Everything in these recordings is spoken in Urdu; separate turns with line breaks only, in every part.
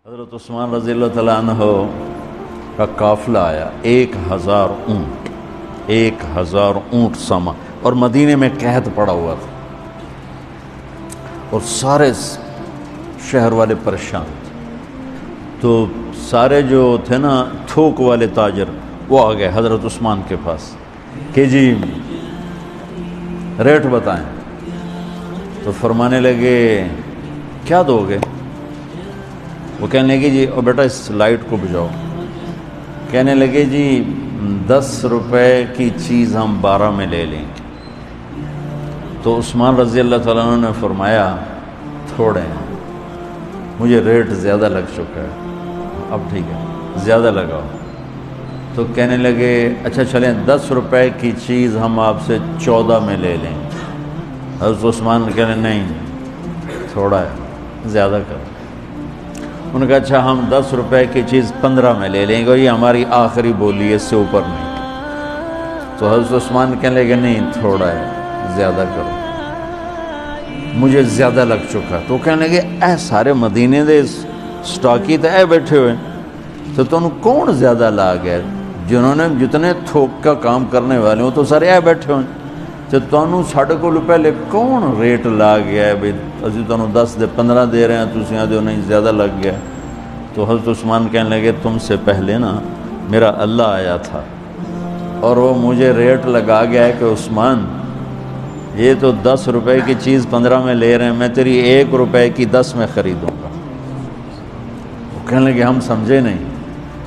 حضرت عثمان رضی اللہ تعالیٰ عنہ کا قافلہ آیا، 1000 اونٹ، 1000 اونٹ سامان، اور مدینے میں قحط پڑا ہوا تھا اور سارے شہر والے پریشان تھے۔ تو سارے جو تھے نا تھوک والے تاجر، وہ آ گئے حضرت عثمان کے پاس کہ جی ریٹ بتائیں۔ تو فرمانے لگے کیا دو گے؟ وہ کہنے لگے جی اور بیٹا اس لائٹ کو بجھاؤ۔ کہنے لگے جی 10 روپے کی چیز ہم 12 میں لے لیں گے۔ تو عثمان رضی اللہ تعالیٰ عنہ نے فرمایا تھوڑے ہیں، مجھے ریٹ زیادہ لگ چکا ہے، اب ٹھیک ہے زیادہ لگاؤ۔ تو کہنے لگے اچھا چلیں 10 روپے کی چیز ہم آپ سے 14 میں لے لیں۔ حضرت عثمان کہنے نہیں تھوڑا ہے زیادہ کرو۔ انہوں نے کہا اچھا ہم 10 روپے کی چیز 15 میں لے لیں گے، یہ ہماری آخری بولی ہے، اس سے اوپر نہیں۔ تو حضرت عثمان کہنے لگے نہیں تھوڑا ہے زیادہ کرو، مجھے زیادہ لگ چکا۔ تو کہنے لگے اے سارے مدینے دے سٹاکی تے اے بیٹھے ہوئے، تو تم کون زیادہ لا گئے؟ جنہوں نے جتنے تھوک کا کام کرنے والے ہوں تو سارے اے بیٹھے ہوئے، تو تمہیں ساڑھے کو پہلے کون ریٹ لا گیا ہے بھائی اسی تمہیں 10 دے 15 دے رہے ہیں، تسی آدھے نہیں زیادہ لگ گیا۔ تو حضرت عثمان کہنے لگے تم سے پہلے نا میرا اللہ آیا تھا اور وہ مجھے ریٹ لگا گیا ہے کہ عثمان یہ تو 10 روپے کی چیز 15 میں لے رہے ہیں، میں تیری 1 روپے کی 10 میں خریدوں گا۔ وہ کہنے لگے ہم سمجھے نہیں۔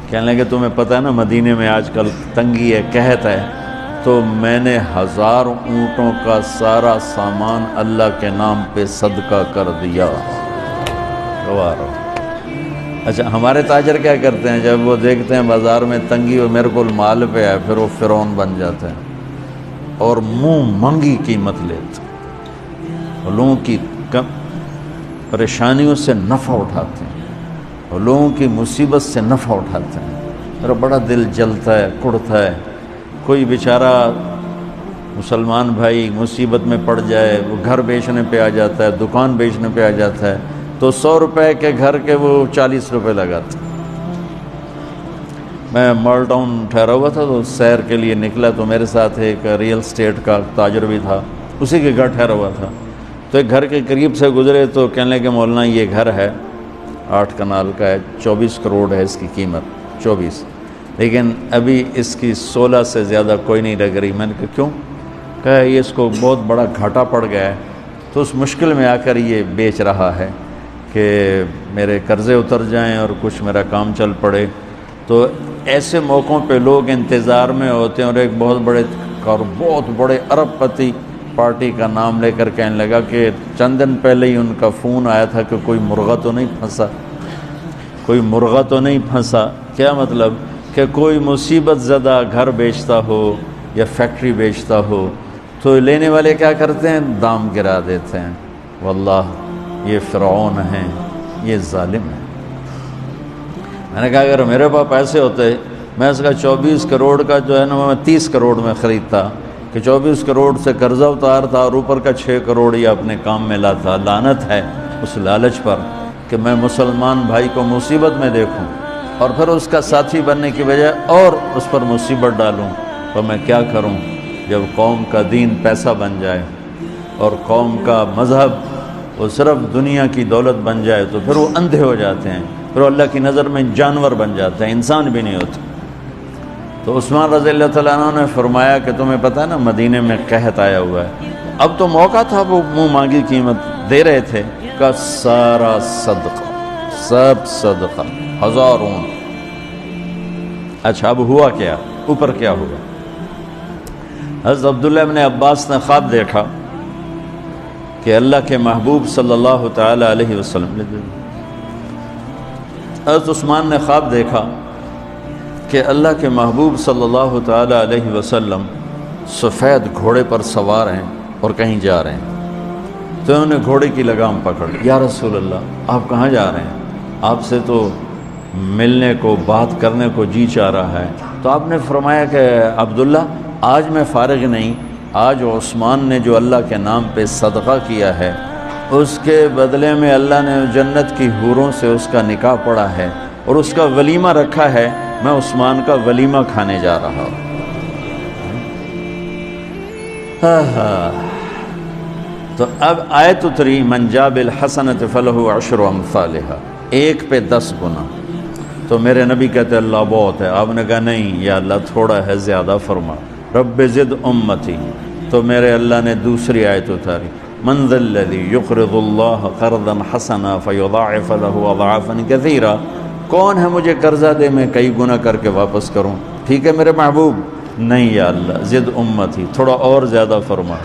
کہنے لگے تمہیں پتہ ہے نا مدینے میں آج کل تنگی ہے، قحط ہے، تو میں نے 1000 اونٹوں کا سارا سامان اللہ کے نام پہ صدقہ کر دیا۔ گوارو۔ اچھا ہمارے تاجر کیا کرتے ہیں؟ جب وہ دیکھتے ہیں بازار میں تنگی اور میرے کو مال پہ ہے، پھر وہ فرعون بن جاتے ہیں اور منہ منگی قیمت لیتے ہیں، اور لوگوں کی پریشانیوں سے نفع اٹھاتے ہیں اور لوگوں کی مصیبت سے نفع اٹھاتے ہیں۔ میرا بڑا دل جلتا ہے، کڑتا ہے۔ کوئی بیچارہ مسلمان بھائی مصیبت میں پڑ جائے، وہ گھر بیچنے پہ آ جاتا ہے، دکان بیچنے پہ آ جاتا ہے، تو 100 روپے کے گھر کے وہ 40 روپے لگاتا۔ میں مال ٹاؤن ٹھہرا ہوا تھا تو سیر کے لیے نکلا، تو میرے ساتھ ایک ریئل اسٹیٹ کا تاجر بھی تھا، اسی کے گھر ٹھہرا ہوا تھا۔ تو ایک گھر کے قریب سے گزرے تو کہنے لگے مولانا یہ گھر ہے 8 کنال کا ہے، 24 کروڑ ہے اس کی قیمت، 24، لیکن ابھی اس کی 16 سے زیادہ کوئی نہیں لگ رہی۔ میں نے کہا کیوں؟ کہا یہ اس کو بہت بڑا گھاٹا پڑ گیا ہے، تو اس مشکل میں آ کر یہ بیچ رہا ہے کہ میرے قرضے اتر جائیں اور کچھ میرا کام چل پڑے۔ تو ایسے موقعوں پہ لوگ انتظار میں ہوتے ہیں، اور ایک بہت بڑے ارب پتی پارٹی کا نام لے کر کہنے لگا کہ چند دن پہلے ہی ان کا فون آیا تھا کہ کوئی مرغہ تو نہیں پھنسا، کوئی مرغہ تو نہیں پھنسا۔ کیا مطلب؟ کہ کوئی مصیبت زدہ گھر بیچتا ہو یا فیکٹری بیچتا ہو تو لینے والے کیا کرتے ہیں؟ دام گرا دیتے ہیں۔ واللہ یہ فرعون ہیں، یہ ظالم ہیں۔ میں نے کہا اگر میرے پاس پیسے ہوتے میں اس کا 24 کروڑ کا جو ہے نا میں 30 کروڑ میں خریدتا، کہ 24 کروڑ سے قرضہ اتارتا اور اوپر کا 6 کروڑ یہ اپنے کام میں لاتا۔ لعنت ہے اس لالچ پر کہ میں مسلمان بھائی کو مصیبت میں دیکھوں اور پھر اس کا ساتھی بننے کی وجہ اور اس پر مصیبت ڈالوں۔ تو میں کیا کروں؟ جب قوم کا دین پیسہ بن جائے اور قوم کا مذہب وہ صرف دنیا کی دولت بن جائے تو پھر وہ اندھے ہو جاتے ہیں، پھر وہ اللہ کی نظر میں جانور بن جاتے ہیں، انسان بھی نہیں ہوتے۔ تو عثمان رضی اللہ تعالیٰ عنہ نے فرمایا کہ تمہیں پتہ ہے نا مدینے میں قحط آیا ہوا ہے، اب تو موقع تھا، وہ منہ مانگی قیمت دے رہے تھے، کا سارا صدقہ، سب صدقہ، 1000 اونٹ۔ اچھا اب ہوا کیا؟ اوپر کیا ہوا؟ حضرت عبداللہ ابن عباس نے خواب دیکھا کہ اللہ کے محبوب صلی اللہ تعالی علیہ وسلم، حضرت عثمان نے خواب دیکھا کہ اللہ کے محبوب صلی اللہ تعالی علیہ وسلم سفید گھوڑے پر سوار ہیں اور کہیں جا رہے ہیں۔ تو انہوں نے گھوڑے کی لگام پکڑ لی، یا رسول اللہ آپ کہاں جا رہے ہیں؟ آپ سے تو ملنے کو بات کرنے کو جی چاہ رہا ہے۔ تو آپ نے فرمایا کہ عبداللہ آج میں فارغ نہیں، آج عثمان نے جو اللہ کے نام پہ صدقہ کیا ہے اس کے بدلے میں اللہ نے جنت کی حوروں سے اس کا نکاح پڑھا ہے اور اس کا ولیمہ رکھا ہے، میں عثمان کا ولیمہ کھانے جا رہا ہوں۔ تو اب آیت اتری من جاء بالحسنۃ فلہ عشر امثالھا، ایک پہ 10 گنا۔ تو میرے نبی کہتے اللہ بہت ہے، آپ نے کہا نہیں یا اللہ تھوڑا ہے، زیادہ فرما، رب زد امتی۔ تو میرے اللہ نے دوسری آیت اتاری، من ذا الذی یقرض اللہ قرضا حسنا فیضاعف له اضعافا کثیرا، کون ہے مجھے قرضہ دے میں کئی گنا کر کے واپس کروں؟ ٹھیک ہے میرے محبوب، نہیں یا اللہ زد امتی، تھوڑا اور زیادہ فرما۔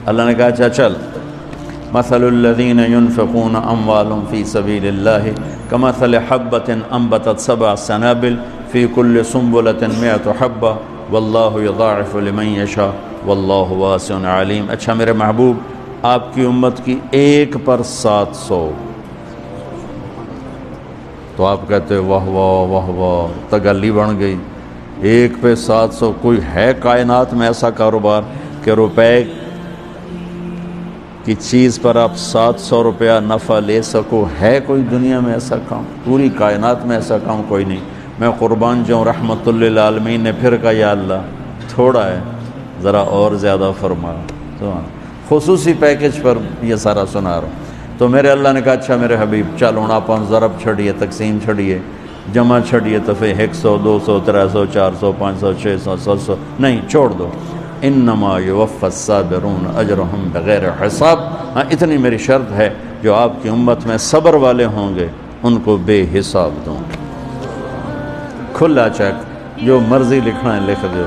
اللہ نے کہا اچھا چل، مثل الذین ينفقون اموالهم فی سبیل اللہ کمثل حبۃ انبتت 7 سنابل فی کل سنبلۃ 100 حبۃ واللہ یضاعف لمن یشاء واللہ واسع علیم۔ اچھا میرے محبوب، آپ کی امت کی ایک پر 700، تو آپ کہتے واہ واہ واہ واہ، تگلی بن گئی، ایک پہ 700۔ کوئی ہے کائنات میں ایسا کاروبار کہ روپے کی چیز پر آپ 700 روپیہ نفع لے سکو؟ ہے کوئی دنیا میں ایسا کام؟ پوری کائنات میں ایسا کام کوئی نہیں۔ میں قربان جاؤں، رحمت للعالمین نے پھر کہا یا اللہ تھوڑا ہے، ذرا اور زیادہ فرما۔ تو خصوصی پیکج پر یہ سارا سنا رہا ہوں۔ تو میرے اللہ نے کہا اچھا میرے حبیب چل ہوں آپ ضرب چھڑیے، تقسیم چھڑیے، جمع چھڑیے، تو پھر 100 200 300 400 500 600 700 نہیں، چھوڑ دو، انما یوفی الصابرون اجرہم بغیر حساب۔ ہاں اتنی میری شرط ہے، جو آپ کی امت میں صبر والے ہوں گے ان کو بے حساب دوں۔ کھلا چیک، جو مرضی لکھنا ہے لکھ دو،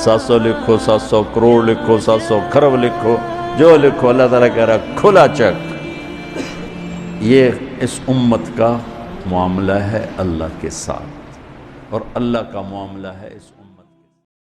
700 لکھو، 700 کروڑ لکھو، 700 کھرب لکھو، جو لکھو، اللہ تعالیٰ کہہ رہا کھلا چیک۔ یہ اس امت کا معاملہ ہے اللہ کے ساتھ، اور اللہ کا معاملہ ہے اس امت